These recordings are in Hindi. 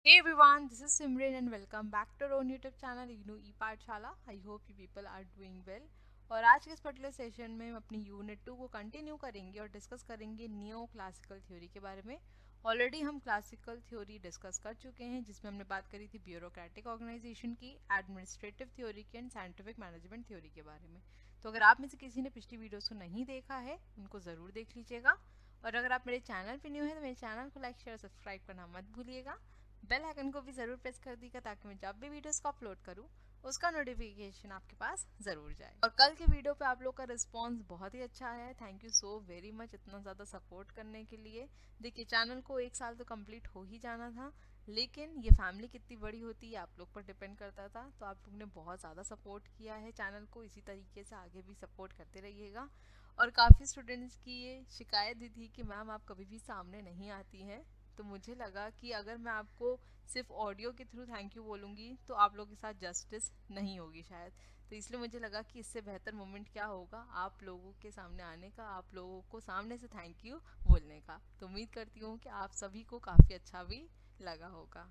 Hey everyone, this is Simran and welcome back to our own YouTube channel Ignu E-Pathshala. I hope you people are doing well. और आज के इस पर्टिकुलर सेशन में हम अपनी यूनिट 2 को कंटिन्यू करेंगे और डिस्कस करेंगे नियो क्लासिकल थ्योरी के बारे में। ऑलरेडी हम क्लासिकल थ्योरी डिस्कस कर चुके हैं जिसमें हमने बात करी थी ब्यूरोक्रेटिक ऑर्गेनाइजेशन की, एडमिनिस्ट्रेटिव थ्योरी की एंड साइंटिफिक मैनेजमेंट थ्योरी के बारे में। तो अगर आप में से किसी ने पिछली वीडियोस को नहीं देखा है उनको ज़रूर देख लीजिएगा। और अगर आप मेरे चैनल पर न्यू है तो मेरे चैनल को लाइक शेयर सब्सक्राइब करना मत भूलिएगा। बेल आइकन को भी ज़रूर प्रेस कर दीजिएगा ताकि मैं जब भी वीडियोस को अपलोड करूँ उसका नोटिफिकेशन आपके पास ज़रूर जाए। और कल के वीडियो पे आप लोग का रिस्पांस बहुत ही अच्छा आया है। Thank you so very much इतना ज़्यादा सपोर्ट करने के लिए। देखिए चैनल को 1 साल तो कंप्लीट हो ही जाना था, लेकिन ये फैमिली कितनी बड़ी होती है आप लोग पर डिपेंड करता था। तो आप लोग ने बहुत ज़्यादा सपोर्ट किया है चैनल को, इसी तरीके से आगे भी सपोर्ट करते रहिएगा। और काफ़ी स्टूडेंट्स की ये शिकायत भी थी कि मैम आप कभी भी सामने नहीं आती हैं। तो मुझे लगा कि अगर मैं आपको सिर्फ ऑडियो के थ्रू थैंक यू बोलूँगी तो आप लोगों के साथ जस्टिस नहीं होगी शायद। तो इसलिए मुझे लगा कि इससे बेहतर मोमेंट क्या होगा आप लोगों के सामने आने का, आप लोगों को सामने से थैंक यू बोलने का। तो उम्मीद करती हूँ कि आप सभी को काफ़ी अच्छा भी लगा होगा।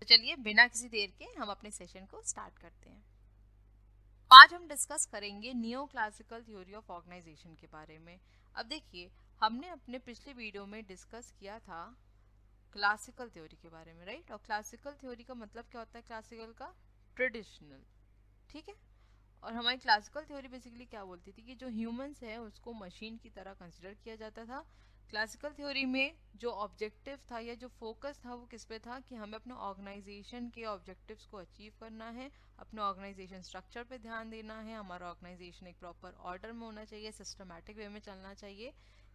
तो चलिए बिना किसी देर के हम अपने सेशन को स्टार्ट करते हैं। आज हम डिस्कस करेंगे neo classical theory of organisation के बारे में। अब देखिए हमने अपने पिछले वीडियो में डिस्कस किया था क्लासिकल थ्योरी के बारे में, राइट। और क्लासिकल थ्योरी का मतलब क्या होता है? क्लासिकल का ट्रेडिशनल, ठीक है। और हमारी क्लासिकल थ्योरी बेसिकली क्या बोलती थी कि जो ह्यूमंस है उसको मशीन की तरह कंसिडर किया जाता था। क्लासिकल थ्योरी में जो ऑब्जेक्टिव था या जो फोकस था वो किस पे था कि हमें अपने ऑर्गेनाइजेशन के ऑब्जेक्टिव्स को अचीव करना है, अपने ऑर्गेनाइजेशन स्ट्रक्चर पे ध्यान देना है, हमारा ऑर्गेनाइजेशन एक प्रॉपर ऑर्डर में होना चाहिए, सिस्टमैटिक वे में चलना चाहिए।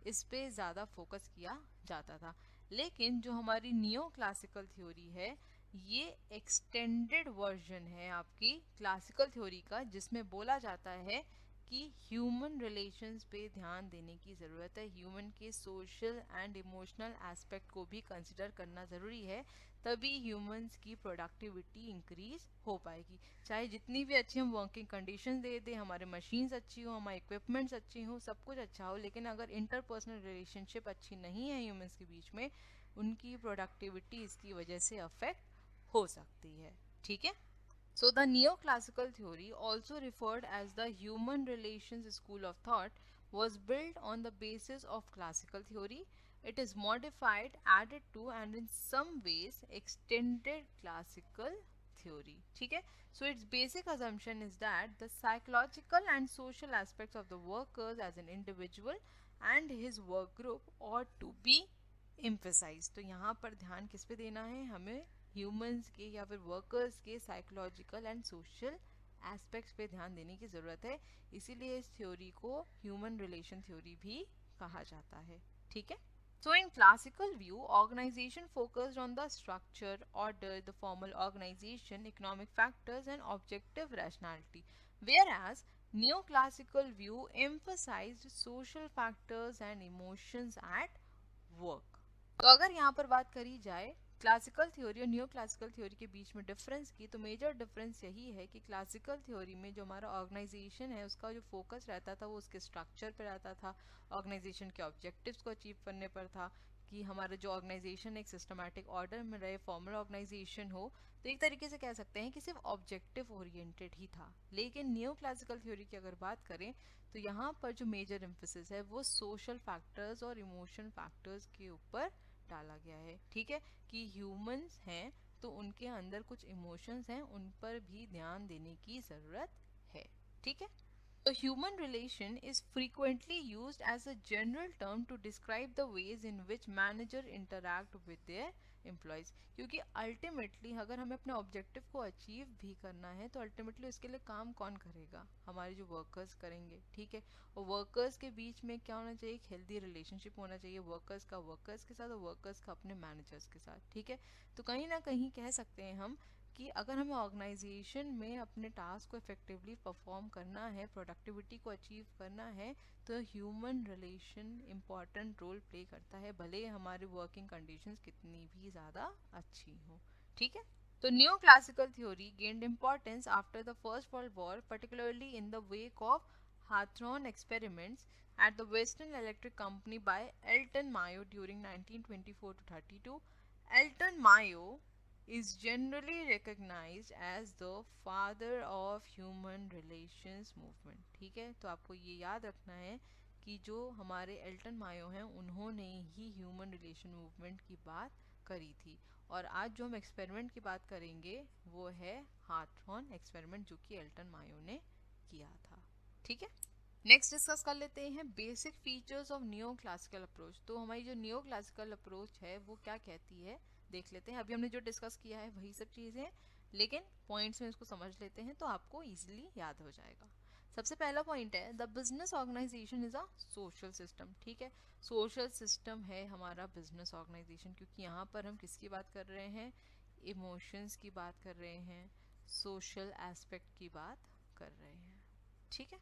इस पे ज़्यादा फोकस किया जाता था। लेकिन जो हमारी नियो क्लासिकल थ्योरी है ये एक्सटेंडेड वर्जन है आपकी क्लासिकल थ्योरी का, जिसमें बोला जाता है कि ह्यूमन रिलेशंस पे ध्यान देने की ज़रूरत है, ह्यूमन के सोशल एंड इमोशनल एस्पेक्ट को भी कंसिडर करना ज़रूरी है, तभी ह्यूमंस की प्रोडक्टिविटी इंक्रीज हो पाएगी। चाहे जितनी भी अच्छी हम वर्किंग कंडीशन दे दें, हमारे मशीन्स अच्छी हो, हमारे इक्विपमेंट्स अच्छी हो, सब कुछ अच्छा हो, लेकिन अगर इंटरपर्सनल रिलेशनशिप अच्छी नहीं है ह्यूमंस के बीच में, उनकी प्रोडक्टिविटी इसकी वजह से अफेक्ट हो सकती है, ठीक है। So the neoclassical theory, also referred as the human relations school of thought, was built on the basis of classical theory. It is modified, added to and in some ways extended classical theory, ठीक है। So its basic assumption is that the psychological and social aspects of the workers as an individual and his work group ought to be emphasise. तो यहाँ पर ध्यान किस पे देना है? हमें ह्यूमंस के या फिर वर्कर्स के साइकोलॉजिकल एंड सोशल एस्पेक्ट्स पे ध्यान देने की ज़रूरत है। इसीलिए इस थ्योरी को ह्यूमन रिलेशन थ्योरी भी कहा जाता है, ठीक है। So in classical view, organization focused on the structure, order, the formal organization, economic factors and objective rationality, whereas neoclassical view emphasized social factors and emotions at work. तो अगर यहाँ पर बात करी जाए क्लासिकल थ्योरी और न्यू क्लासिकल थ्योरी के बीच में डिफरेंस की, तो मेजर डिफरेंस यही है कि क्लासिकल थ्योरी में जो हमारा ऑर्गेनाइजेशन है उसका जो फोकस रहता था वो उसके स्ट्रक्चर पर रहता था, ऑर्गेनाइजेशन के ऑब्जेक्टिव्स को अचीव करने पर था, कि हमारा जो ऑर्गेनाइजेशन एक सिस्टमैटिक ऑर्डर में रहे, फॉर्मल ऑर्गेनाइजेशन हो। तो एक तरीके से कह सकते हैं कि सिर्फ ऑब्जेक्टिव ओरिएंटेड ही था। लेकिन न्यू क्लासिकल थ्योरी की अगर बात करें तो यहाँ पर जो मेजर एम्फेसिस है वो सोशल फैक्टर्स और इमोशन फैक्टर्स के ऊपर डाला गया है, ठीक है। कि ह्यूमंस हैं तो उनके अंदर कुछ इमोशंस हैं, उन पर भी ध्यान देने की ज़रूरत है, ठीक है। A human relation is frequently used as a general term to describe the ways in which manager interact with their employees, क्योंकि अल्टीमेटली अगर हमें अपने ऑब्जेक्टिव को अचीव भी करना है तो अल्टीमेटली उसके लिए काम कौन करेगा? हमारे जो वर्कर्स करेंगे, ठीक है। और वर्कर्स के बीच में क्या होना चाहिए? एक हेल्दी रिलेशनशिप होना चाहिए वर्कर्स का वर्कर्स के साथ और वर्कर्स का अपने मैनेजर्स के साथ, ठीक है। तो कहीं ना कहीं कह सकते हैं हम कि अगर हमें ऑर्गेनाइजेशन में अपने टास्क को इफेक्टिवली परफॉर्म करना है, प्रोडक्टिविटी को अचीव करना है, तो human relation important role play करता है, भले हमारी वर्किंग कंडीशंस कितनी भी ज़्यादा अच्छी हो, ठीक है। तो new classical theory gained importance after the first world war, particularly in the wake of Hawthorne experiments at the Western Electric Company by Elton Mayo during 1924 to 32. Elton Mayo is generally recognized as the father of human relations movement. ठीक है, तो आपको ये याद रखना है कि जो हमारे एल्टन मायो हैं उन्होंने ही ह्यूमन रिलेशन मूवमेंट की बात करी थी। और आज जो हम एक्सपेरिमेंट की बात करेंगे वो है हाथरॉन एक्सपेरिमेंट, जो कि एल्टन मायो ने किया था। ठीक है, नेक्स्ट डिस्कस कर लेते हैं basic features of न्यो classical approach. तो हमारी जो न्यो क्लासिकल अप्रोच है वो क्या कहती है देख लेते हैं। अभी हमने जो डिस्कस किया है वही सब चीज़ें, लेकिन पॉइंट्स में इसको समझ लेते हैं तो आपको इजीली याद हो जाएगा। सबसे पहला पॉइंट है the business organisation is a social system. ठीक है, सोशल सिस्टम है हमारा बिजनेस ऑर्गेनाइजेशन, क्योंकि यहाँ पर हम किसकी बात कर रहे हैं, इमोशंस की बात कर रहे हैं, सोशल एस्पेक्ट की बात कर रहे हैं। ठीक है,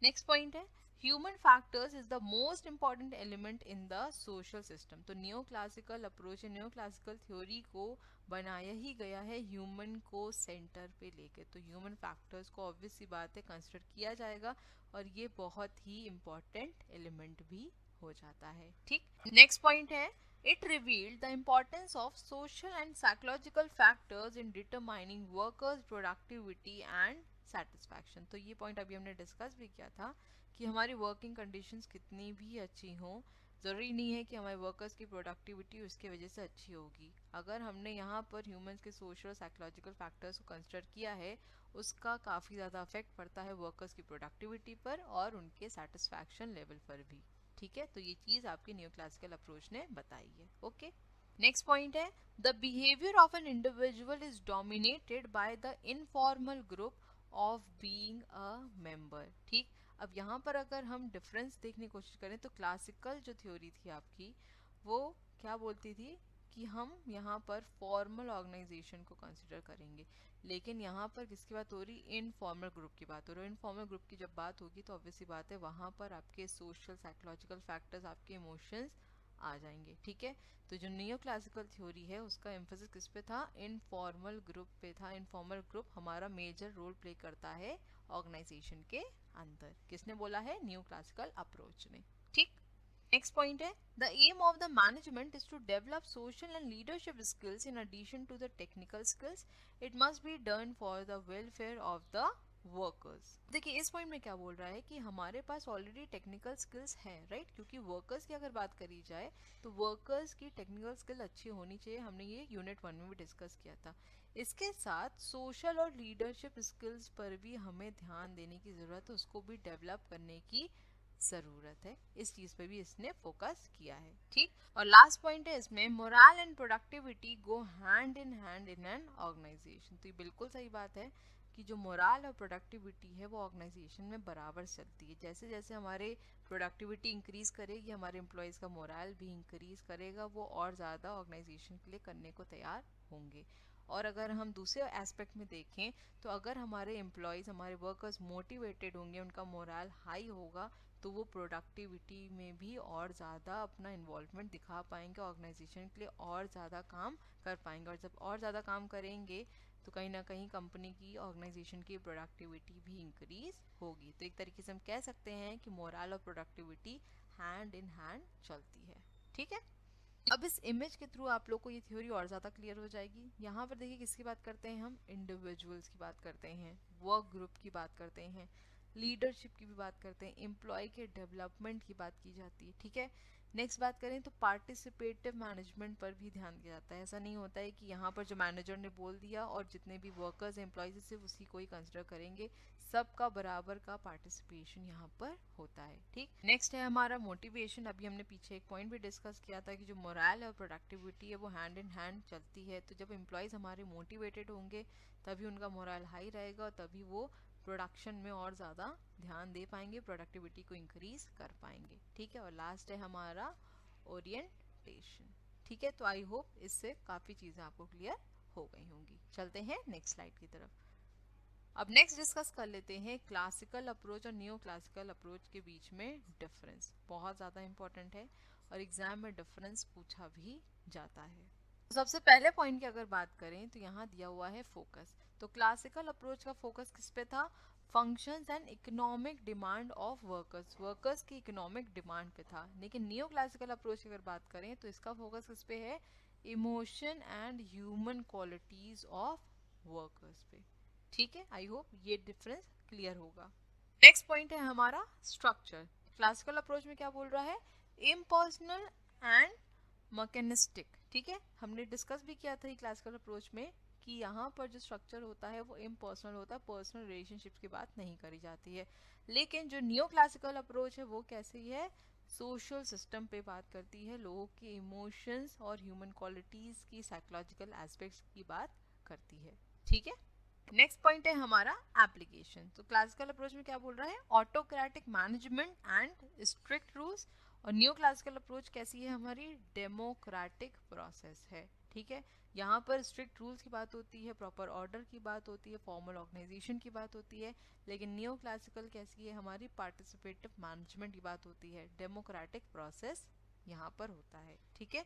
नेक्स्ट पॉइंट है human factors is the most important element in the social system. तो न्यो क्लासिकल अप्रोच, न्यो क्लासिकल थ्योरी को बनाया ही गया है ह्यूमन को सेंटर पे लेके। तो ह्यूमन फैक्टर्स को ऑब्वियस सी बात है कंसिडर किया जाएगा और ये बहुत ही इंपॉर्टेंट एलिमेंट भी हो जाता है। ठीक, नेक्स्ट पॉइंट है it revealed the importance of social and psychological factors in determining workers' productivity and satisfaction। तो ये पॉइंट अभी हमने डिस्कस भी किया था कि हमारी वर्किंग कंडीशंस कितनी भी अच्छी हों, ज़रूरी नहीं है कि हमारे वर्कर्स की प्रोडक्टिविटी उसके वजह से अच्छी होगी। अगर हमने यहाँ पर ह्यूमंस के सोशल साइकोलॉजिकल फैक्टर्स को कंसिडर किया है, उसका काफ़ी ज़्यादा इफेक्ट पड़ता है वर्कर्स की प्रोडक्टिविटी पर और उनके सेटिस्फैक्शन लेवल पर भी। ठीक है, तो ये चीज आपकी न्यू क्लासिकल अप्रोच ने बताई है। ओके, नेक्स्ट पॉइंट है the behaviour of an individual is dominated by the informal group of being a member. ठीक, अब यहाँ पर अगर हम डिफरेंस देखने की कोशिश करें तो क्लासिकल जो थ्योरी थी आपकी वो क्या बोलती थी कि हम यहाँ पर फॉर्मल ऑर्गेनाइजेशन को कंसिडर करेंगे, लेकिन यहाँ पर किसकी बात हो रही, इनफॉर्मल ग्रुप की बात हो रही है। इनफॉर्मल ग्रुप की जब बात होगी तो ऑब्वियसली बात है वहाँ पर आपके सोशल साइकोलॉजिकल फैक्टर्स, आपके इमोशंस आ जाएंगे। ठीक है, तो जो नियो क्लासिकल थ्योरी है उसका एम्फोसिस किस पे था, इनफॉर्मल ग्रुप पे था। इनफॉर्मल ग्रुप हमारा मेजर रोल प्ले करता है ऑर्गेनाइजेशन के अंदर। किसने बोला है, न्यू क्लासिकल अप्रोच ने। ठीक, नेक्स्ट पॉइंट है the aim of the management is to develop social and leadership skills in addition to the technical skills. It must be done for the welfare of the workers. देखिए इस पॉइंट में क्या बोल रहा है कि हमारे पास ऑलरेडी टेक्निकल स्किल्स हैं, राइट, क्योंकि वर्कर्स की अगर बात करी जाए तो वर्कर्स की टेक्निकल स्किल अच्छी होनी चाहिए। हमने ये यूनिट 1 में भी डिस्कस किया था। इसके साथ सोशल और लीडरशिप स्किल्स पर भी हमें ध्यान देने की जरूरत है, उसको भी डेवलप करने की जरूरत है। इस चीज पे भी इसने फोकस किया है। ठीक, और लास्ट पॉइंट है इसमें moral and productivity go hand in an organisation. तो ये बिल्कुल सही बात है कि जो मोरल और प्रोडक्टिविटी है वो ऑर्गेनाइजेशन में बराबर चलती है। जैसे जैसे हमारे प्रोडक्टिविटी इंक्रीज करेगी हमारे एम्प्लॉयज़ का मोरल भी इंक्रीज करेगा, वो और ज़्यादा ऑर्गेनाइजेशन के लिए करने को तैयार होंगे। और अगर हम दूसरे एस्पेक्ट में देखें तो अगर हमारे एम्प्लॉयज़, हमारे वर्कर्स मोटिवेटेड होंगे, उनका मोरल हाई होगा, तो वो प्रोडक्टिविटी में भी और ज़्यादा अपना इन्वॉल्वमेंट दिखा पाएंगे, ऑर्गेनाइजेशन के लिए और ज़्यादा काम कर पाएंगे। और जब और ज़्यादा काम करेंगे तो कहीं ना कहीं कंपनी की, ऑर्गेनाइजेशन की प्रोडक्टिविटी भी इंक्रीज होगी। तो एक तरीके से हम कह सकते हैं कि मोरल और प्रोडक्टिविटी हैंड इन हैंड चलती है। ठीक है, अब इस इमेज के थ्रू आप लोग को ये थ्योरी और ज़्यादा क्लियर हो जाएगी। यहाँ पर देखिए किसकी बात करते हैं हम, इंडिविजुअल्स की बात करते हैं, वर्क ग्रुप की बात करते हैं, लीडरशिप की भी बात करते हैं, एम्प्लॉय के डेवलपमेंट की बात की जाती है। ठीक है, नेक्स्ट बात करें तो पार्टिसिपेटिव मैनेजमेंट पर भी ध्यान दिया जाता है। ऐसा नहीं होता है कि यहाँ पर जो मैनेजर ने बोल दिया और जितने भी वर्कर्स एम्प्लॉयज सिर्फ उसी को ही कंसिडर करेंगे, सबका बराबर का पार्टिसिपेशन यहाँ पर होता है। ठीक, नेक्स्ट है हमारा मोटिवेशन। अभी हमने पीछे एक पॉइंट भी डिस्कस किया था कि जो मोरल और प्रोडक्टिविटी है वो हैंड इन हैंड चलती है। तो जब एम्प्लॉयज हमारे मोटिवेटेड होंगे तभी उनका मोरल हाई रहेगा और तभी वो प्रोडक्शन में और ज़्यादा ध्यान दे पाएंगे, प्रोडक्टिविटी को इंक्रीज कर पाएंगे। ठीक है, और लास्ट है हमारा ओरिएंटेशन। ठीक है, तो आई होप इससे काफ़ी चीज़ें आपको क्लियर हो गई होंगी। चलते हैं नेक्स्ट स्लाइड की तरफ। अब नेक्स्ट डिस्कस कर लेते हैं क्लासिकल अप्रोच और न्यू क्लासिकल अप्रोच के बीच में डिफरेंस। बहुत ज़्यादा इंपॉर्टेंट है और एग्जाम में डिफरेंस पूछा भी जाता है। तो सबसे पहले पॉइंट की अगर बात करें तो यहाँ दिया हुआ है फोकस। तो क्लासिकल अप्रोच का फोकस किस पे था, functions and economic demand of workers, workers की इकोनॉमिक डिमांड पे था। लेकिन न्यू क्लासिकल अप्रोच की अगर बात करें तो इसका फोकस किस पे है, emotion and human qualities of workers पे। ठीक है, आई होप ये डिफरेंस क्लियर होगा। नेक्स्ट पॉइंट है हमारा स्ट्रक्चर। क्लासिकल अप्रोच में क्या बोल रहा है, इम्पर्सनल एंड मैकेनिस्टिक। ठीक है, हमने डिस्कस भी किया था क्लासिकल अप्रोच में कि यहाँ पर जो स्ट्रक्चर होता है वो इम्पर्सनल होता है, पर्सनल रिलेशनशिप की बात नहीं करी जाती है। लेकिन जो न्यू क्लासिकल अप्रोच है वो कैसी है, सोशल सिस्टम पे बात करती है, लोगों के इमोशंस और ह्यूमन क्वालिटीज की साइकोलॉजिकल एस्पेक्ट्स की बात करती है। ठीक है, नेक्स्ट पॉइंट है हमारा एप्लीकेशन। तो क्लासिकल अप्रोच में क्या बोल रहा है, autocratic management and strict rules, और न्यू क्लासिकल अप्रोच कैसी है हमारी, डेमोक्रेटिक प्रोसेस है। ठीक है, यहाँ पर स्ट्रिक्ट रूल्स की बात होती है, प्रॉपर ऑर्डर की बात होती है, फॉर्मल ऑर्गेनाइजेशन की बात होती है। लेकिन न्यू क्लासिकल कैसी है हमारी, पार्टिसिपेटिव मैनेजमेंट की बात होती है, डेमोक्रेटिक प्रोसेस यहाँ पर होता है। ठीक है,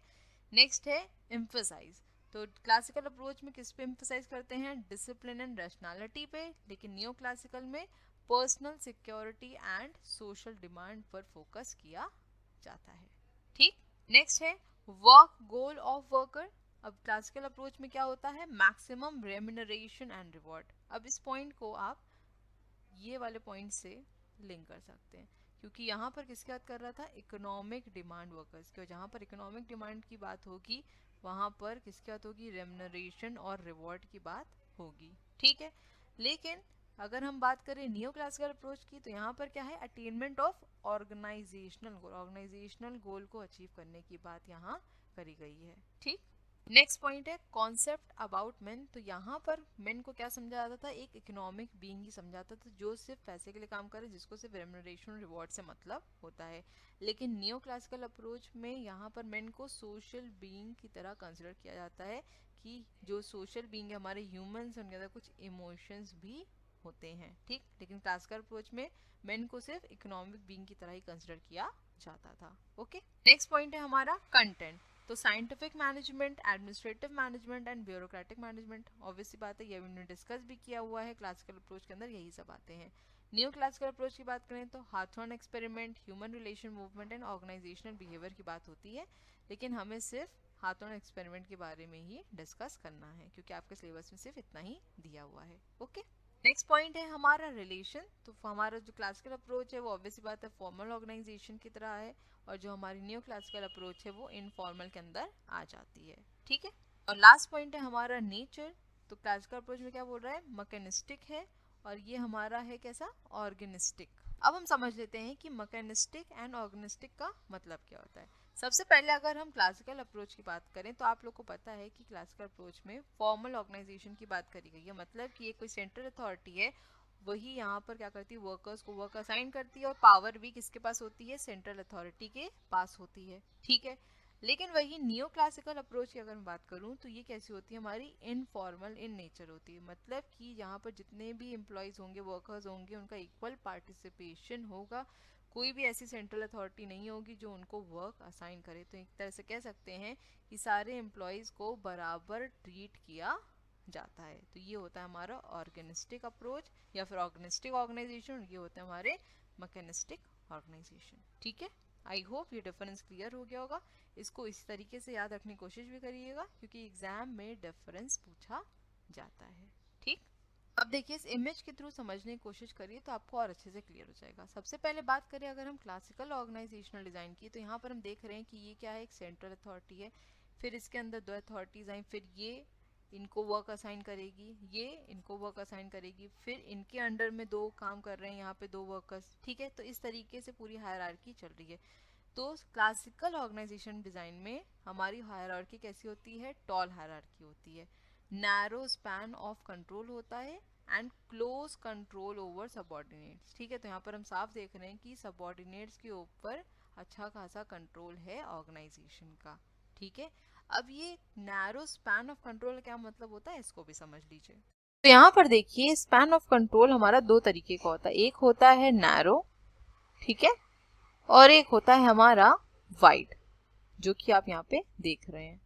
नेक्स्ट है एम्फसाइज। तो क्लासिकल अप्रोच में किस पे एम्फसाइज करते हैं, डिसिप्लिन एंड रैशनैलिटी पे, लेकिन नियो क्लासिकल में personal security and social demand पर फोकस किया जाता है। ठीक, नेक्स्ट है वर्क गोल ऑफ वर्कर। अब क्लासिकल अप्रोच में क्या होता है, मैक्सिमम रेम्यूनरेशन एंड रिवॉर्ड। अब इस पॉइंट को आप ये वाले पॉइंट से लिंक कर सकते हैं, क्योंकि यहाँ पर किसकी बात कर रहा था, इकोनॉमिक डिमांड वर्कर्स की, और जहाँ पर इकोनॉमिक डिमांड की बात होगी वहाँ पर किसकी बात होगी, रेम्यूनरेशन और रिवॉर्ड की बात होगी। ठीक है, लेकिन अगर हम बात करें नियो क्लासिकल अप्रोच की, तो यहाँ पर क्या है, attainment of organisational goal, organisational goal को अचीव करने की बात यहाँ करी गई है। ठीक, नेक्स्ट पॉइंट है कॉन्सेप्ट अबाउट मेन। तो यहाँ पर मेन को क्या समझा जाता था, एक इकोनॉमिक बीइंग ही समझा जाता था, जो सिर्फ पैसे के लिए काम करे, जिसको सिर्फ रेम्यूनरेशन और रिवॉर्ड से मतलब होता है। लेकिन नियो क्लासिकल अप्रोच में यहाँ पर मेन को सोशल बीइंग की तरह कंसिडर किया जाता है, कि जो सोशल बीइंग है हमारे ह्यूमंस, उनके अंदर कुछ इमोशंस भी होते हैं। ठीक, लेकिन क्लासिकल अप्रोच में मेन को सिर्फ इकोनॉमिक बीइंग की तरह ही कंसिडर किया जाता था। ओके, नेक्स्ट पॉइंट है हमारा कंटेंट। तो scientific management, administrative management and bureaucratic management, obviously बात है, ये हमने डिस्कस भी किया हुआ है, क्लासिकल अप्रोच के अंदर यही सब आते हैं। न्यू क्लासिकल अप्रोच की बात करें तो Hawthorne experiment, human relation movement and organisational behaviour की बात होती है, लेकिन हमें सिर्फ हाथरन एक्सपेरिमेंट के बारे में ही डिस्कस करना है, क्योंकि आपके सिलेबस में सिर्फ इतना ही दिया हुआ है। ओके, नेक्स्ट पॉइंट है हमारा रिलेशन। तो हमारा जो क्लासिकल अप्रोच है वो ऑब्वियसली बात है फॉर्मल ऑर्गेनाइजेशन की तरह है, और जो हमारी न्यू क्लासिकल अप्रोच है वो इनफॉर्मल के अंदर आ जाती है। ठीक है, और लास्ट पॉइंट है हमारा नेचर। तो क्लासिकल अप्रोच में क्या बोल रहा है, मैकेनिस्टिक है, और ये हमारा है कैसा, ऑर्गेनिस्टिक। अब हम समझ लेते हैं कि मैकेनिस्टिक एंड ऑर्गेनिस्टिक का मतलब क्या होता है। सबसे पहले अगर हम क्लासिकल अप्रोच की बात करें तो आप लोग को पता है कि क्लासिकल अप्रोच में फॉर्मल ऑर्गेनाइजेशन की बात करी गई है, मतलब कि ये कोई सेंट्रल अथॉरिटी है, वही यहाँ पर क्या करती है, वर्कर्स को वर्क असाइन करती है, और पावर भी किसके पास होती है, सेंट्रल अथॉरिटी के पास होती है। ठीक है, लेकिन वही नियो क्लासिकल अप्रोच की अगर मैं बात करूँ तो ये कैसी होती है, हमारी इनफॉर्मल इन नेचर होती है, मतलब कि यहाँ पर जितने भी एम्प्लॉयज होंगे, वर्कर्स होंगे, उनका इक्वल पार्टिसिपेशन होगा, कोई भी ऐसी सेंट्रल अथॉरिटी नहीं होगी जो उनको वर्क असाइन करे। तो एक तरह से कह सकते हैं कि सारे एम्प्लॉयज को बराबर ट्रीट किया जाता है। तो ये होता है हमारा ऑर्गेनिस्टिक अप्रोच या फिर ऑर्गेनिस्टिक ऑर्गेनाइजेशन, ये होते हैं हमारे मैकेनिस्टिक ऑर्गेनाइजेशन। ठीक है, आई होप ये डिफरेंस क्लियर हो गया होगा। इसको इस तरीके से याद रखने की कोशिश भी करिएगा, क्योंकि एग्जाम में डिफरेंस पूछा जाता है। ठीक, अब देखिए इस इमेज के थ्रू समझने की कोशिश करिए तो आपको और अच्छे से क्लियर हो जाएगा। सबसे पहले बात करें अगर हम क्लासिकल ऑर्गेनाइजेशनल डिजाइन की, तो यहाँ पर हम देख रहे हैं कि ये क्या है, एक सेंट्रल अथॉरिटी है, फिर इसके अंदर दो अथॉरिटीज आई, फिर ये इनको वर्क असाइन करेगी, ये इनको वर्क असाइन करेगी, फिर इनके अंडर में दो काम कर रहे हैं यहाँ पे दो वर्कर्स। ठीक है, तो इस तरीके से पूरी हायरार्की चल रही है। तो क्लासिकल ऑर्गेनाइजेशन डिजाइन में हमारी हायरार्की कैसी होती है, टॉल हायरार्की होती है, नैरो स्पैन ऑफ कंट्रोल होता है, and close control over subordinates. ठीक है, तो यहाँ पर हम साफ देख रहे हैं कि सबऑर्डिनेट्स के ऊपर अच्छा खासा कंट्रोल है ऑर्गेनाइजेशन का। ठीक है, अब ये नैरो स्पैन ऑफ कंट्रोल क्या मतलब होता है, इसको भी समझ लीजिए। तो यहाँ पर देखिए स्पैन ऑफ कंट्रोल हमारा दो तरीके का होता है, एक होता है नैरो, ठीक है, और एक होता है हमारा वाइड, जो कि आप यहाँ पे देख रहे हैं।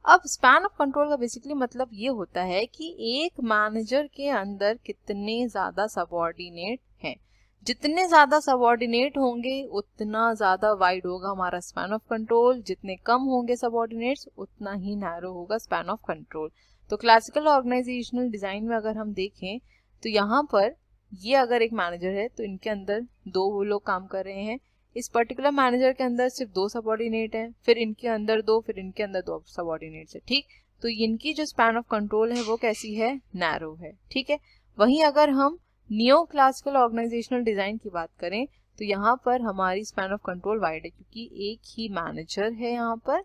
अब स्पैन ऑफ कंट्रोल का बेसिकली मतलब ये होता है कि एक मैनेजर के अंदर कितने ज्यादा सबऑर्डिनेट हैं। जितने ज्यादा सबऑर्डिनेट होंगे उतना ज्यादा वाइड होगा हमारा स्पैन ऑफ कंट्रोल, जितने कम होंगे सबऑर्डिनेट्स उतना ही नैरो होगा स्पैन ऑफ कंट्रोल। तो क्लासिकल ऑर्गेनाइजेशनल डिजाइन में अगर हम देखें तो यहाँ पर ये अगर एक मैनेजर है तो इनके अंदर दो लोग काम कर रहे हैं, इस पर्टिकुलर मैनेजर के अंदर सिर्फ दो सबऑर्डिनेट है, फिर इनके अंदर दो, फिर इनके अंदर दो सबऑर्डिनेट्स है, ठीक। तो इनकी जो स्पैन ऑफ कंट्रोल है वो कैसी है, नैरो है, ठीक है। वहीं अगर हम नियो क्लासिकल ऑर्गेनाइजेशनल डिजाइन की बात करें तो यहाँ पर हमारी स्पैन ऑफ कंट्रोल वाइड है, क्योंकि एक ही मैनेजर है यहाँ पर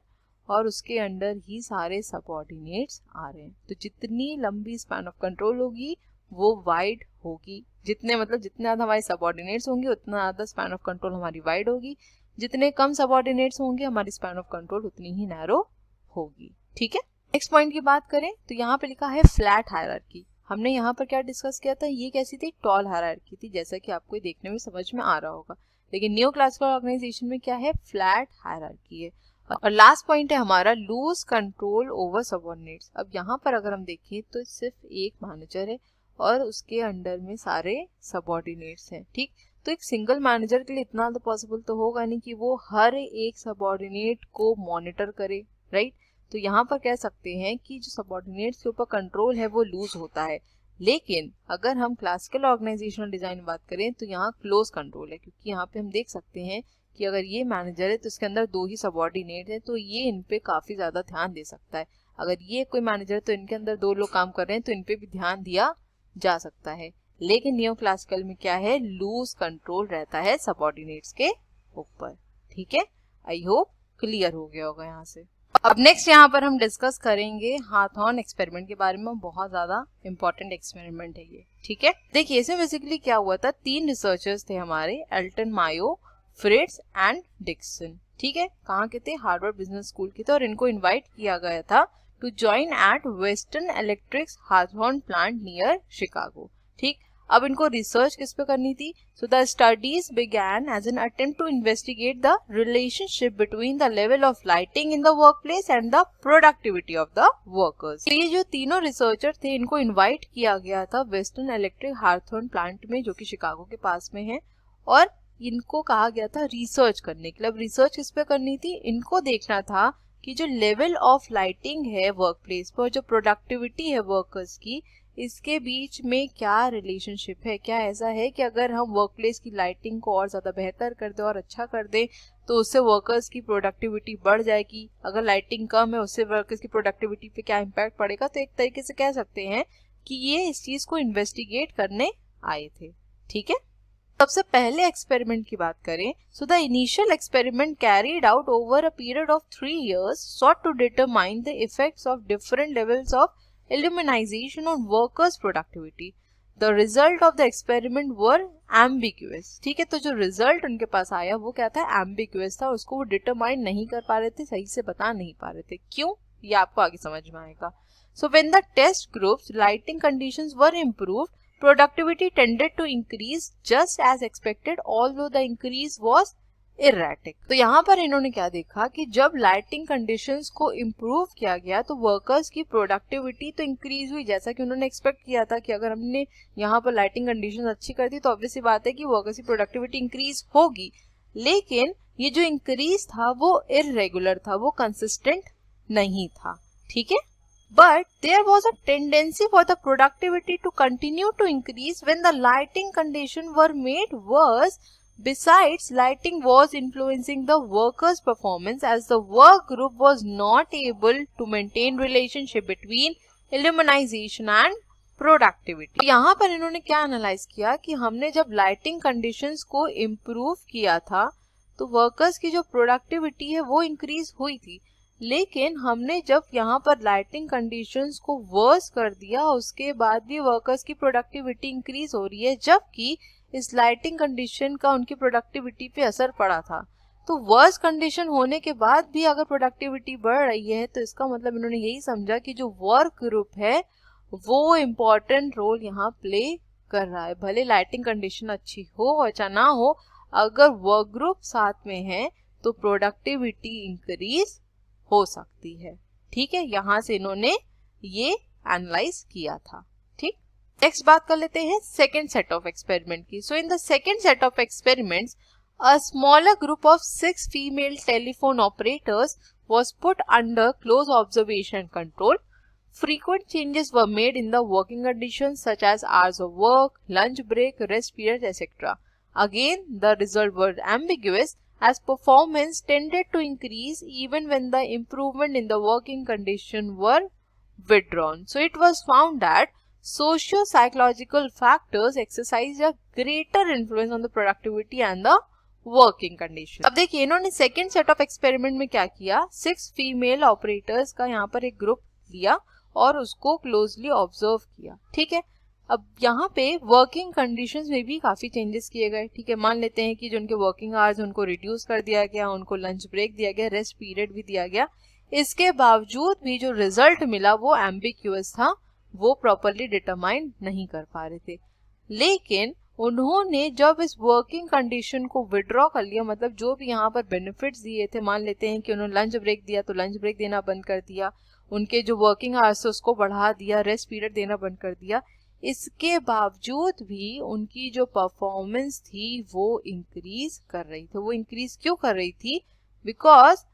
और उसके अंडर ही सारे सबऑर्डिनेट्स आ रहे हैं। तो जितनी लंबी स्पैन ऑफ कंट्रोल होगी वो वाइड होगी, जितने ज्यादा हमारे सबऑर्डिनेट्स होंगे उतना ज्यादा स्पैन ऑफ कंट्रोल हमारी वाइड होगी, जितने कम सबऑर्डिनेट्स होंगे हमारी स्पैन ऑफ कंट्रोल उतनी ही नैरो होगी, ठीक है। नेक्स्ट पॉइंट की बात करें तो यहाँ पे लिखा है फ्लैट हायरार्की। हमने यहाँ पर क्या डिस्कस किया था, ये कैसी थी, टॉल हायरार्की थी, जैसा कि आपको देखने में समझ में आ रहा होगा। लेकिन न्यू क्लासिकल ऑर्गेनाइजेशन में क्या है, फ्लैट हायरार्की है। और लास्ट पॉइंट है हमारा लूज कंट्रोल ओवर सबऑर्डिनेट्स। अब यहाँ पर अगर हम देखें तो सिर्फ एक मैनेजर है और उसके अंडर में सारे सबऑर्डिनेट्स हैं, ठीक। तो एक सिंगल मैनेजर के लिए इतना तो पॉसिबल तो होगा नहीं कि वो हर एक सबऑर्डिनेट को मॉनिटर करे, राइट। तो यहाँ पर कह सकते हैं कि जो सबऑर्डिनेट्स के ऊपर कंट्रोल है वो लूज होता है। लेकिन अगर हम क्लासिकल ऑर्गेनाइजेशनल डिजाइन बात करें तो यहाँ क्लोज कंट्रोल है, क्योंकि यहाँ पे हम देख सकते हैं कि अगर ये मैनेजर है तो इसके अंदर दो ही सबऑर्डिनेट है, तो ये इन पे काफी ज्यादा ध्यान दे सकता है। अगर ये कोई मैनेजर है तो इनके अंदर दो लोग काम कर रहे हैं तो इन पे भी ध्यान दिया जा सकता है। लेकिन नियो क्लासिकल में क्या है, लूज कंट्रोल रहता है सबऑर्डिनेट्स के ऊपर, ठीक है। आई होप क्लियर हो गया होगा यहाँ से। अब नेक्स्ट यहाँ पर हम डिस्कस करेंगे हाथॉर्न एक्सपेरिमेंट के बारे में। बहुत ज्यादा इंपॉर्टेंट एक्सपेरिमेंट है ये, ठीक है। देखिए इसमें बेसिकली क्या हुआ था, तीन रिसर्चर्स थे हमारे, Elton Mayo, Fritz and Dickson, ठीक है। कहाँ के थे, हार्वर्ड बिजनेस स्कूल के थे, और इनको इन्वाइट किया गया था to join at Western Electrics Hawthorne plant near Chicago, ठीक। अब इनको रिसर्च किस पे करनी थी, so the studies began as an attempt to investigate the relationship between the level of lighting in the work place and the productivity of the workers. तो ये जो तीनों रिसर्चर थे इनको इन्वाइट किया गया था वेस्टर्न इलेक्ट्रिक हाथॉर्न प्लांट में, जो कि शिकागो के पास में है, और इनको कहा गया था रिसर्च करने के लिए। अब रिसर्च किस पे करनी थी, इनको देखना था कि जो लेवल ऑफ लाइटिंग है वर्क प्लेस पर, जो प्रोडक्टिविटी है वर्कर्स की, इसके बीच में क्या रिलेशनशिप है। क्या ऐसा है कि अगर हम वर्क प्लेस की लाइटिंग को और ज़्यादा बेहतर कर दें और अच्छा कर दें तो उससे वर्कर्स की प्रोडक्टिविटी बढ़ जाएगी, अगर लाइटिंग कम है उससे वर्कर्स की प्रोडक्टिविटी पे क्या इम्पैक्ट पड़ेगा। तो एक तरीके से कह सकते हैं कि ये इस चीज़ को इन्वेस्टिगेट करने आए थे, ठीक है। सबसे पहले एक्सपेरिमेंट की बात करें, so the initial experiment carried out over a period of 3 years sought to determine the effects of different levels of illumination on workers' productivity. The result of the experiment were ambiguous, ठीक है। तो जो रिजल्ट उनके पास आया वो क्या था, ambiguous था, उसको वो डिटरमाइन नहीं कर पा रहे थे, सही से बता नहीं पा रहे थे। क्यों, ये आपको आगे समझ में आएगा। So when the test groups lighting conditions were improved, productivity tended to increase just as expected, although the increase was erratic. तो यहाँ पर इन्होंने क्या देखा कि जब लाइटिंग कंडीशंस को इम्प्रूव किया गया तो वर्कर्स की प्रोडक्टिविटी तो इंक्रीज हुई, जैसा कि उन्होंने एक्सपेक्ट किया था कि अगर हमने यहाँ पर लाइटिंग कंडीशंस अच्छी कर दी तो ऑब्वियस सी बात है कि वर्कर्स की प्रोडक्टिविटी इंक्रीज होगी। लेकिन ये जो इंक्रीज था वो इररेगुलर था, वो कंसिस्टेंट नहीं था, ठीक है। But there was a tendency for the productivity to continue to increase when the lighting conditions were made worse. Besides, lighting was influencing the workers' performance as the work group was not able to maintain relationship between illumination and productivity. यहाँ पर इन्होंने क्या एनालाइज किया कि हमने जब लाइटिंग कंडीशंस को इम्प्रूव किया था तो वर्कर्स की जो प्रोडक्टिविटी है वो इंक्रीज हुई थी, लेकिन हमने जब यहाँ पर लाइटिंग कंडीशंस को वर्स कर दिया उसके बाद भी वर्कर्स की प्रोडक्टिविटी इंक्रीज हो रही है, जबकि इस लाइटिंग कंडीशन का उनकी प्रोडक्टिविटी पे असर पड़ा था। तो वर्स कंडीशन होने के बाद भी अगर प्रोडक्टिविटी बढ़ रही है तो इसका मतलब इन्होंने यही समझा कि जो वर्क ग्रुप है वो इम्पोर्टेंट रोल यहाँ प्ले कर रहा है। भले लाइटिंग कंडीशन अच्छी हो या ना हो, अगर वर्क ग्रुप साथ में है तो प्रोडक्टिविटी इंक्रीज हो सकती है, ठीक है। यहाँ से इन्होंने ये एनालाइज किया था, ठीक। नेक्स्ट बात कर लेते हैं सेकेंड सेट ऑफ एक्सपेरिमेंट की. So in the second set of experiments a smaller group of 6 female telephone operators was put under close observation and control. Frequent changes were made in the working conditions such as hours of work, lunch break, rest periods, etc. Again, the results were ambiguous as performance tended to increase even when the improvement in the working condition were withdrawn. So it was found that socio-psychological factors exercise a greater influence on the productivity and the working condition. अब देखिए इन्होंने सेकेंड सेट ऑफ एक्सपेरिमेंट में क्या किया, 6 फीमेल ऑपरेटर्स का यहाँ पर एक ग्रुप लिया और उसको क्लोजली ऑब्जर्व किया. ठीक है, अब यहाँ पे वर्किंग कंडीशंस में भी काफी चेंजेस किए गए. ठीक है, मान लेते हैं कि जो उनके वर्किंग आवर्स उनको रिड्यूस कर दिया गया, उनको लंच ब्रेक दिया गया, रेस्ट पीरियड भी दिया गया. इसके बावजूद भी जो रिजल्ट मिला वो एम्बिग्यूअस था, वो प्रॉपरली डिटरमाइन नहीं कर पा रहे थे. लेकिन उन्होंने जब इस वर्किंग कंडीशन को विड्रॉ कर लिया, मतलब जो भी यहाँ पर बेनिफिट्स दिए थे, मान लेते हैं कि उन्होंने लंच ब्रेक दिया तो लंच ब्रेक देना बंद कर दिया, उनके जो वर्किंग आवर्स थे उसको बढ़ा दिया, रेस्ट पीरियड देना बंद कर दिया, इसके बावजूद भी उनकी जो परफॉर्मेंस थी वो इंक्रीज कर रही थी. वो इंक्रीज क्यों कर रही थी? Because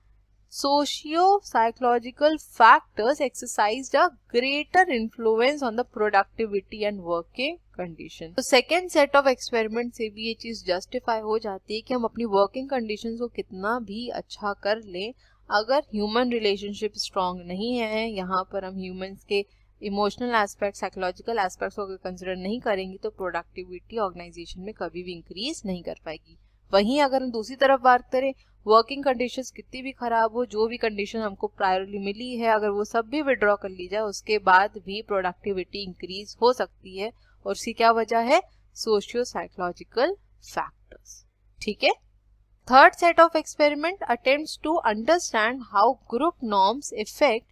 socio-psychological factors exercised a greater influence on the productivity and working condition. तो सेकेंड सेट ऑफ एक्सपेरिमेंट से भी ये चीज जस्टिफाई हो जाती है कि हम अपनी वर्किंग कंडीशंस को कितना भी अच्छा कर लें, अगर ह्यूमन रिलेशनशिप स्ट्रांग नहीं है, यहाँ पर हम ह्यूमंस के इमोशनल एस्पेक्ट, साइकोलॉजिकल एस्पेक्ट्स को कंसिडर नहीं करेंगे तो प्रोडक्टिविटी ऑर्गेनाइजेशन में कभी भी इंक्रीज नहीं कर पाएगी. वहीं अगर हम दूसरी तरफ बात करें, वर्किंग कंडीशंस कितनी भी खराब हो, जो भी कंडीशन हमको प्रायोरिटी मिली है, अगर वो सब भी विड्रॉ कर ली जाए, उसके बाद भी प्रोडक्टिविटी इंक्रीज हो सकती है. और उसकी क्या वजह है? Socio psychological factors. ठीक है. Third set of experiment attempts to understand how group norms effect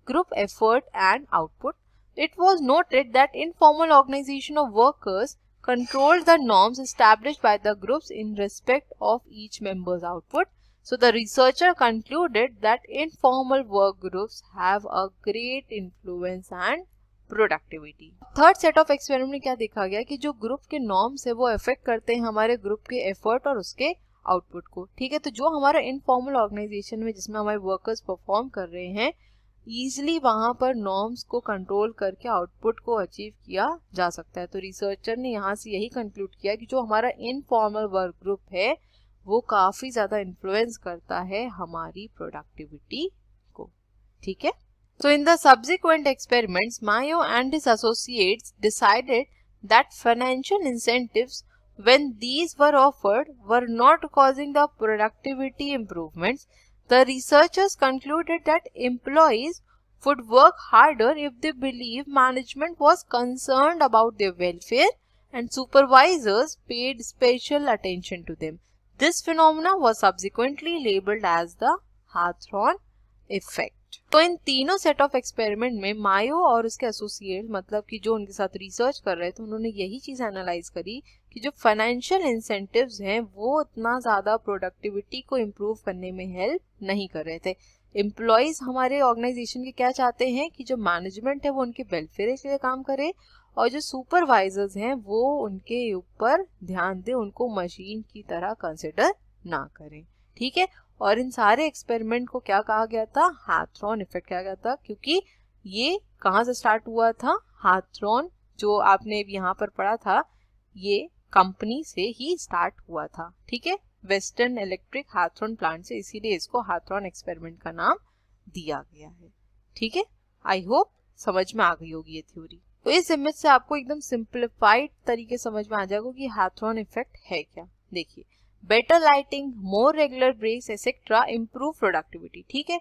group effort and output. It was noted that informal organization of workers controlled the norms established by the groups in respect of each member's output. So the researcher concluded that informal work groups have a great influence and productivity. Third set of experiment में क्या देखा गया कि जो ग्रुप के नॉर्म्स है वो अफेक्ट करते हैं हमारे ग्रुप के एफर्ट और उसके आउटपुट को. ठीक है, तो जो हमारा इनफॉर्मल ऑर्गेनाइजेशन में जिसमें हमारे वर्कर्स परफॉर्म कर रहे हैं, ईजिली वहां पर नॉर्म्स को कंट्रोल करके आउटपुट को अचीव किया जा सकता है. तो रिसर्चर ने यहाँ से यही कंक्लूड किया कि जो हमारा इनफॉर्मल वर्क ग्रुप है वो काफी ज्यादा इन्फ्लुएंस करता है हमारी प्रोडक्टिविटी को. ठीक है. So in the subsequent experiments, Mayo and his associates decided that financial incentives, when these were offered, were not causing the productivity improvements. The researchers concluded that employees would work harder if they believed management was concerned about their welfare and supervisors paid special attention to them. This phenomena was subsequently labeled as the Hawthorne effect. तो इन तीनों सेट ऑफ एक्सपेरिमेंट में मायो और उसके एसोसिएट, मतलब कि जो उनके साथ रिसर्च कर रहे थे, उन्होंने यही चीज एनालाइज करी कि जो फाइनेंशियल इंसेंटिव्स हैं वो इतना ज्यादा प्रोडक्टिविटी को इम्प्रूव करने में हेल्प नहीं कर रहे थे. एम्प्लॉयज हमारे ऑर्गेनाइजेशन के क्या चाहते हैं कि जो मैनेजमेंट है वो उनके वेलफेयर के लिए काम करे और जो सुपरवाइजर्स हैं वो उनके ऊपर ध्यान दे, उनको मशीन की तरह कंसिडर ना करें. ठीक है. और इन सारे एक्सपेरिमेंट को क्या कहा गया था? हाथरॉन इफेक्ट कहा गया था, क्योंकि ये कहाँ से स्टार्ट हुआ था? हाथरॉन जो आपने यहाँ पर पढ़ा था, ये कंपनी से ही स्टार्ट हुआ था. ठीक है, वेस्टर्न इलेक्ट्रिक हाथरॉन प्लांट से, इसीलिए इसको हाथरॉन एक्सपेरिमेंट का नाम दिया गया है. ठीक है, आई होप समझ में आ गई होगी ये थ्योरी. तो इस इमेज से आपको एकदम सिंप्लीफाइड तरीके समझ में आ जाएगा कि हाथरॉन इफेक्ट है क्या. देखिए, better lighting, more regular breaks etcetera improve productivity. ठीक है,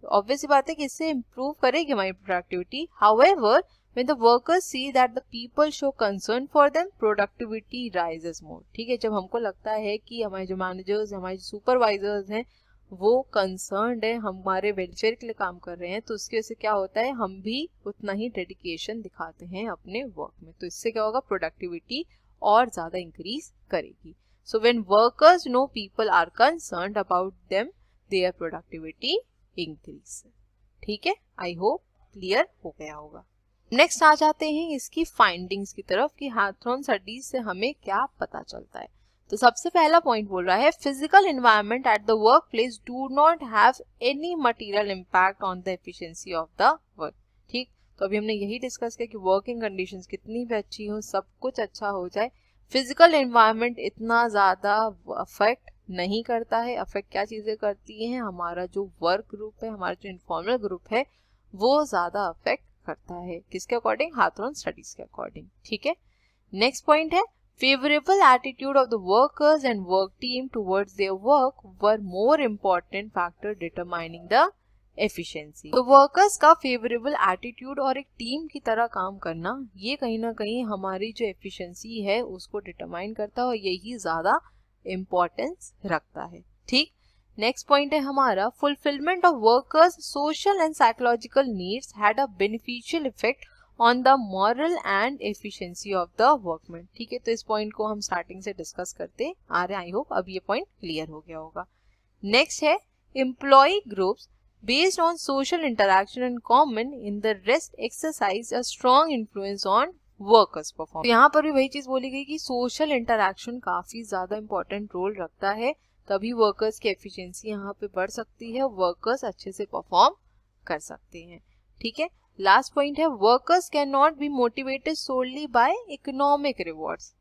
ऑब्वियस बात है कि इससे इम्प्रूव करेगी हमारी productivity. However, when the workers see that the people show concern for them, productivity rises more. ठीक है, जब हमको लगता है कि हमारे जो मैनेजर्स, हमारे जो सुपरवाइजर्स हैं वो कंसर्न्ड है, हमारे वेलफेयर के लिए काम कर रहे हैं, तो उसकी वजह से क्या होता है, हम भी उतना ही डेडिकेशन दिखाते हैं अपने वर्क में. तो इससे क्या होगा, प्रोडक्टिविटी और ज्यादा इंक्रीज करेगी. So when workers know people are concerned about them, their productivity increases. ठीक है, I hope clear हो गया होगा. नेक्स्ट आ जाते हैं इसकी फाइंडिंग्स की तरफ कि हाथरॉन स्टडीज से हमें क्या पता चलता है। तो सबसे पहला पॉइंट बोल रहा है physical environment at the work place do not have any material impact on the efficiency of the work. ठीक, तो अभी हमने यही डिस्कस किया कि वर्किंग कंडीशंस कितनी भी अच्छी हो, सब कुछ अच्छा हो जाए, फिजिकल एनवायरनमेंट इतना ज़्यादा अफेक्ट नहीं करता है। अफेक्ट क्या चीज़ें करती हैं, हमारा जो वर्क ग्रुप है, हमारा जो इनफॉर्मल ग्रुप है, वो ज़्यादा अफेक्ट करता है। किसके अकॉर्डिंग, हाथरॉन स्टडीज के अकॉर्डिंग। ठीक है, नेक्स्ट पॉइंट है favorable attitude of the workers and work team towards their work were more important factor determining the efficiency। तो वर्कर्स का फेवरेबल एटीट्यूड और एक टीम की तरह काम करना, ये कहीं ना कहीं हमारी जो एफिशिएंसी है उसको डिटरमाइन करता है और यही ज्यादा इम्पोर्टेंस रखता है। ठीक, नेक्स्ट पॉइंट है हमारा fulfilment of workers social and psychological needs had a beneficial effect on the moral and efficiency of the workman. ठीक है, तो इस पॉइंट को हम स्टार्टिंग से डिस्कस करते आ रहे हैं। आई होप अब ये पॉइंट क्लियर हो गया होगा। नेक्स्ट है employ groups based on social interaction and common in the rest exercise a strong influence on workers performance. यहाँ पर भी वही चीज बोली गई कि सोशल इंटरैक्शन काफी ज्यादा इंपॉर्टेंट रोल रखता है, तभी वर्कर्स की एफिशिएंसी यहाँ पे बढ़ सकती है, वर्कर्स अच्छे से परफॉर्म कर सकते हैं। ठीक है, लास्ट पॉइंट है workers can not be motivated solely by economic rewards.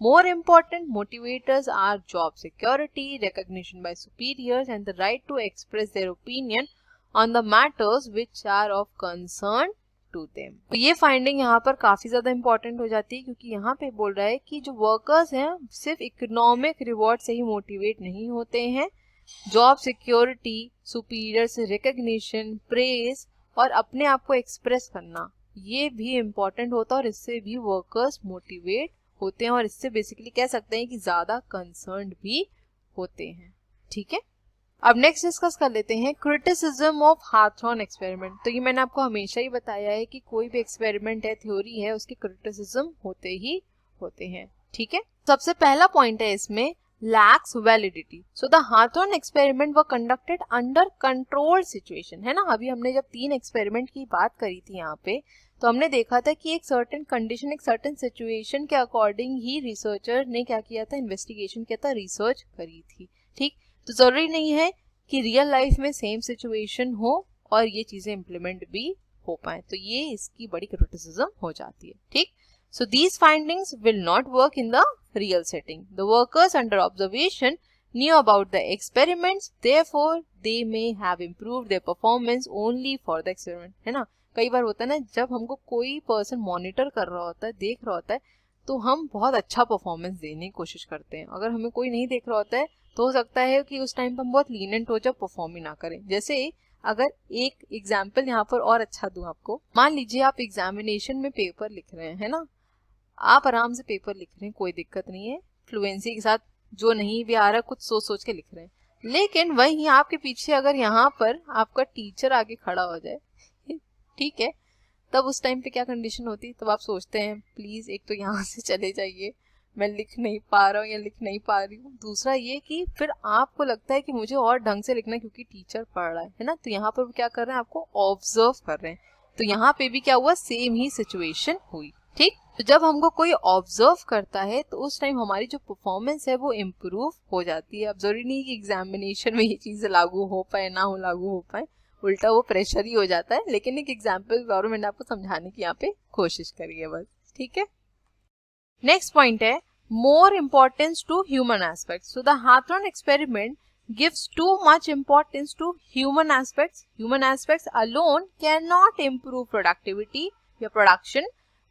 More important motivators are job security, recognition by superiors and the right to express their opinion on the matters which are of concern to them. तो ये फाइंडिंग यहाँ पर काफी ज्यादा इंपॉर्टेंट हो जाती है, क्योंकि यहाँ पे बोल रहा है कि जो वर्कर्स हैं सिर्फ इकोनॉमिक रिवॉर्ड से ही मोटिवेट नहीं होते हैं, जॉब सिक्योरिटी, सुपीरियर से रिकॉग्निशन, प्रेज और अपने आप को एक्सप्रेस करना, ये भी इम्पोर्टेंट होता है और इससे भी वर्कर्स मोटिवेट होते हैं और इससे बेसिकली कह सकते हैं कि ज्यादा कंसर्न्ड भी होते हैं। ठीक है, अब नेक्स्ट डिस्कस कर लेते हैं क्रिटिसिज्म ऑफ हाथरॉन एक्सपेरिमेंट। तो ये मैंने आपको हमेशा ही बताया है कि कोई भी एक्सपेरिमेंट है, थ्योरी है, उसके क्रिटिसिज्म होते ही होते हैं। ठीक है, सबसे पहला पॉइंट है इसमें lacks validity. So the Hawthorne experiment were conducted under controlled situation, है ना। अभी हमने जब 3 एक्सपेरिमेंट की बात करी थी यहाँ पे, तो हमने देखा था कि एक सर्टेन कंडीशन, एक सर्टेन सिचुएशन के अकॉर्डिंग ही रिसर्चर ने क्या किया था, इन्वेस्टिगेशन किया था, रिसर्च करी थी। ठीक, तो जरूरी नहीं है कि रियल लाइफ में सेम सिचुएशन हो और ये चीजें इम्प्लीमेंट भी हो पाए, तो ये इसकी बड़ी क्रिटिसिज्म हो जाती है। ठीक, so these findings will not work in the real setting. The workers under observation knew about the experiments, therefore they may have improved their performance only for the experiment, है ना। कई बार होता है ना, जब हमको कोई पर्सन मॉनिटर कर रहा होता है, देख रहा होता है, तो हम बहुत अच्छा परफॉर्मेंस देने की कोशिश करते हैं। अगर हमें कोई नहीं देख रहा होता है तो हो सकता है कि उस टाइम पर हम बहुत लीनेंट हो जाए, परफॉर्म ही ना करें। जैसे अगर एक एग्जाम्पल यहाँ पर और अच्छा दूं आपको, मान लीजिए आप एग्जामिनेशन में पेपर लिख रहे हैं, है ना, आप आराम से पेपर लिख रहे हैं, कोई दिक्कत नहीं है, फ्लुएंसी के साथ, जो नहीं भी आ रहा कुछ सोच सोच के लिख रहे हैं, लेकिन वहीं आपके पीछे अगर यहाँ पर आपका टीचर आगे खड़ा हो जाए, ठीक है, तब उस टाइम पे क्या कंडीशन होती है, तब आप सोचते हैं प्लीज एक तो यहाँ से चले जाइए, मैं लिख नहीं पा रहा हूँ या लिख नहीं पा रही हूँ। दूसरा ये कि फिर आपको लगता है कि मुझे और ढंग से लिखना है क्योंकि टीचर पढ़ रहा है ना, तो यहाँ पर क्या कर रहे हैं, आपको ऑब्जर्व कर रहे हैं। तो यहाँ पे भी क्या हुआ, सेम ही सिचुएशन हुई। ठीक, तो जब हमको कोई ऑब्जर्व करता है तो उस टाइम हमारी जो परफॉर्मेंस है वो इम्प्रूव हो जाती है। अब जरूरी नहीं कि एग्जामिनेशन में ये चीजें लागू हो पाए, ना हो लागू हो पाए, उल्टा वो प्रेशर ही हो जाता है, लेकिन एक एग्जाम्पल और मैंने आपको समझाने की यहाँ पे कोशिश करी है बस। ठीक है, नेक्स्ट पॉइंट है more importance to human aspects. So the Hawthorne experiment gives too much importance to human aspects. Human aspects alone cannot improve productivity या production.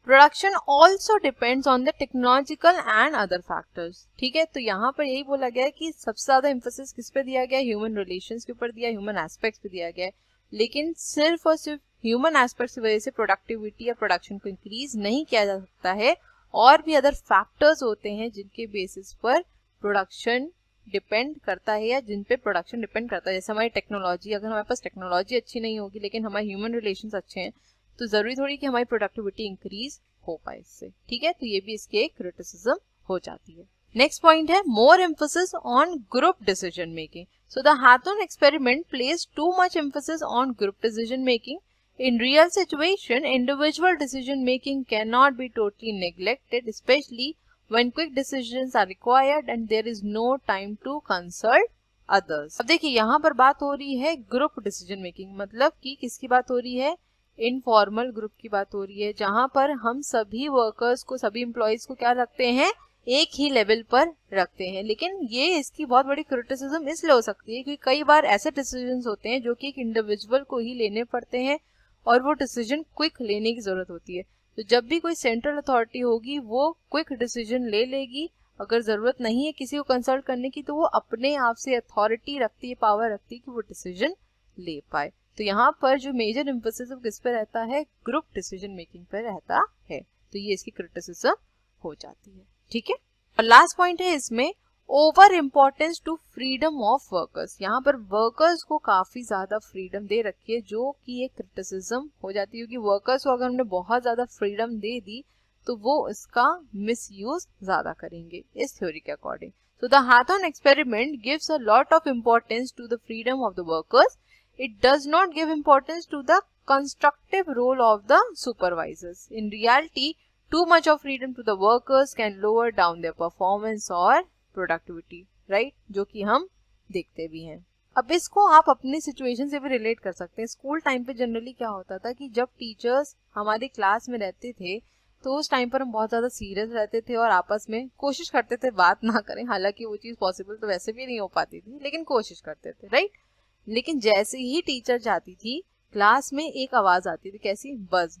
Production also depends on the technological and other factors. ठीक है, तो यहाँ पर यही बोला गया है कि सबसे ज्यादा emphasis किस पे दिया गया है, ह्यूमन रिलेशंस के ऊपर दिया, ह्यूमन एस्पेक्ट्स पे दिया गया है, लेकिन सिर्फ और सिर्फ ह्यूमन एस्पेक्ट्स की वजह से प्रोडक्टिविटी या प्रोडक्शन को इंक्रीज नहीं किया जा सकता है। और भी अदर फैक्टर्स होते हैं जिनके बेसिस पर प्रोडक्शन डिपेंड करता है या जिन पे प्रोडक्शन डिपेंड करता है। जैसे हमारी टेक्नोलॉजी, अगर हमारे पास टेक्नोलॉजी अच्छी नहीं होगी लेकिन हमारे ह्यूमन रिलेशंस अच्छे हैं, तो जरूरी थोड़ी कि हमारी प्रोडक्टिविटी इंक्रीज हो पाए इससे। ठीक है, तो ये भी इसके एक क्रिटिसिज्म हो जाती है। नेक्स्ट पॉइंट है more emphasis on group decision making. So the Hawthorne experiment place too much emphasis on group decision making In real situation, individual decision making cannot be totally neglected, especially when quick decisions are required and there is no time to consult others. अब देखिए यहाँ पर बात हो रही है ग्रुप डिसीजन मेकिंग, मतलब कि किसकी बात हो रही है, इनफॉर्मल ग्रुप की बात हो रही है, जहां पर हम सभी वर्कर्स को, सभी एम्प्लॉयज को क्या रखते हैं, एक ही लेवल पर रखते हैं। लेकिन ये इसकी बहुत बड़ी क्रिटिसिज्म इसलिए हो सकती है क्योंकि कई बार ऐसे डिसीजंस होते हैं जो कि एक इंडिविजुअल को ही लेने पड़ते हैं और वो डिसीजन क्विक लेने की जरूरत होती है। तो जब भी कोई सेंट्रल अथॉरिटी होगी वो क्विक डिसीजन ले लेगी, अगर जरूरत नहीं है किसी को कंसल्ट करने की तो वो अपने आप से अथॉरिटी रखती है, पावर रखती है कि वो डिसीजन ले पाए। तो यहाँ पर जो मेजर एम्फेसिस किस पे रहता है, ग्रुप डिसीजन मेकिंग पे रहता है। तो ये इसकी क्रिटिसिज्म हो जाती है, ठीक है। और लास्ट पॉइंट है इसमें, over importance to freedom of workers. यहाँ पर वर्कर्स को काफी ज्यादा फ्रीडम दे रखी है जो कि एक क्रिटिसिज्म हो जाती है, क्योंकि वर्कर्स को अगर हमने बहुत ज्यादा फ्रीडम दे दी तो वो इसका मिसयूज ज्यादा करेंगे इस थ्योरी के according. So the Hawthorne experiment gives a lot of importance to the freedom of the workers. It does not give importance to the constructive role of the supervisors. In reality, too much of freedom to the workers can lower down their performance or productivity, right? जो कि हम देखते भी हैं। अब इसको आप अपनी सिचुएशन से भी रिलेट कर सकते हैं। स्कूल टाइम पे जनरली क्या होता था कि जब टीचर्स हमारी क्लास में रहते थे तो उस टाइम पर हम बहुत ज़्यादा सीरियस रहते थे और आपस में कोशिश करते थे बात ना करें, हालांकि वो चीज़ पॉसिबल तो वैसे भी नहीं हो पाती थी, लेकिन कोशिश करते थे, राइट। लेकिन जैसे ही टीचर जाती थी क्लास में एक आवाज़ आती थी, कैसी, बज,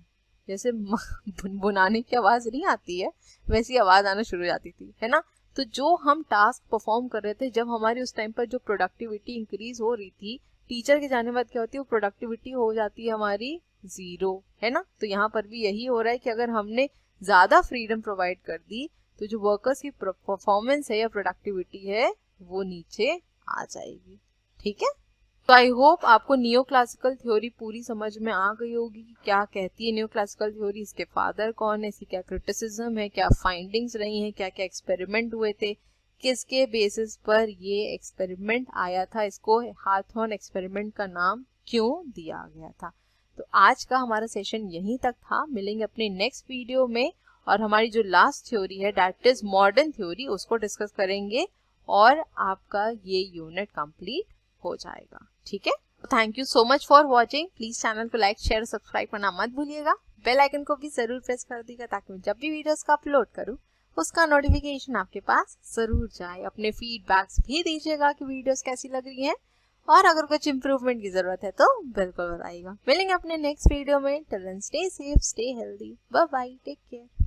जैसे बुनाने की आवाज़ नहीं आती है वैसी आवाज़ आना शुरू हो जाती थी, है ना। तो जो हम टास्क परफॉर्म कर रहे थे, जब हमारी उस टाइम पर जो प्रोडक्टिविटी इंक्रीज हो रही थी, टीचर के जाने बाद क्या होती है, वो प्रोडक्टिविटी हो जाती है हमारी जीरो, है ना। तो यहाँ पर भी यही हो रहा है कि अगर हमने ज्यादा फ्रीडम प्रोवाइड कर दी तो जो वर्कर्स की परफॉर्मेंस है या प्रोडक्टिविटी है वो नीचे आ जाएगी, ठीक है। तो आई होप आपको नियो क्लासिकल थ्योरी पूरी समझ में आ गई होगी कि क्या कहती है नियो क्लासिकल थ्योरी, इसके फादर कौन है, इसकी क्या क्रिटिसिज्म है, क्या फाइंडिंग्स रही हैं, क्या क्या एक्सपेरिमेंट हुए थे, किसके बेसिस पर ये एक्सपेरिमेंट आया था, इसको हाथॉर्न एक्सपेरिमेंट का नाम क्यों दिया गया था। तो आज का हमारा सेशन यहीं तक था। मिलेंगे अपने नेक्स्ट वीडियो में और हमारी जो लास्ट थ्योरी है दैट इज मॉडर्न थ्योरी, उसको डिस्कस करेंगे और आपका ये यूनिट कंप्लीट हो जाएगा, ठीक है। Thank you so much for watching. Please channel को लाइक, शेयर, सब्सक्राइब करना मत भूलिएगा। बेल आइकन को भी जरूर प्रेस कर दीजिएगा ताकि मैं जब भी वीडियोस का अपलोड करूँ उसका नोटिफिकेशन आपके पास जरूर जाए। अपने फीडबैक्स भी दीजिएगा कि वीडियोस कैसी लग रही हैं और अगर कुछ इम्प्रूवमेंट की जरूरत है तो बिल्कुल बताइएगा। मिलेंगे अपने नेक्स्ट वीडियो में। Till then stay safe, stay healthy, bye bye, take care.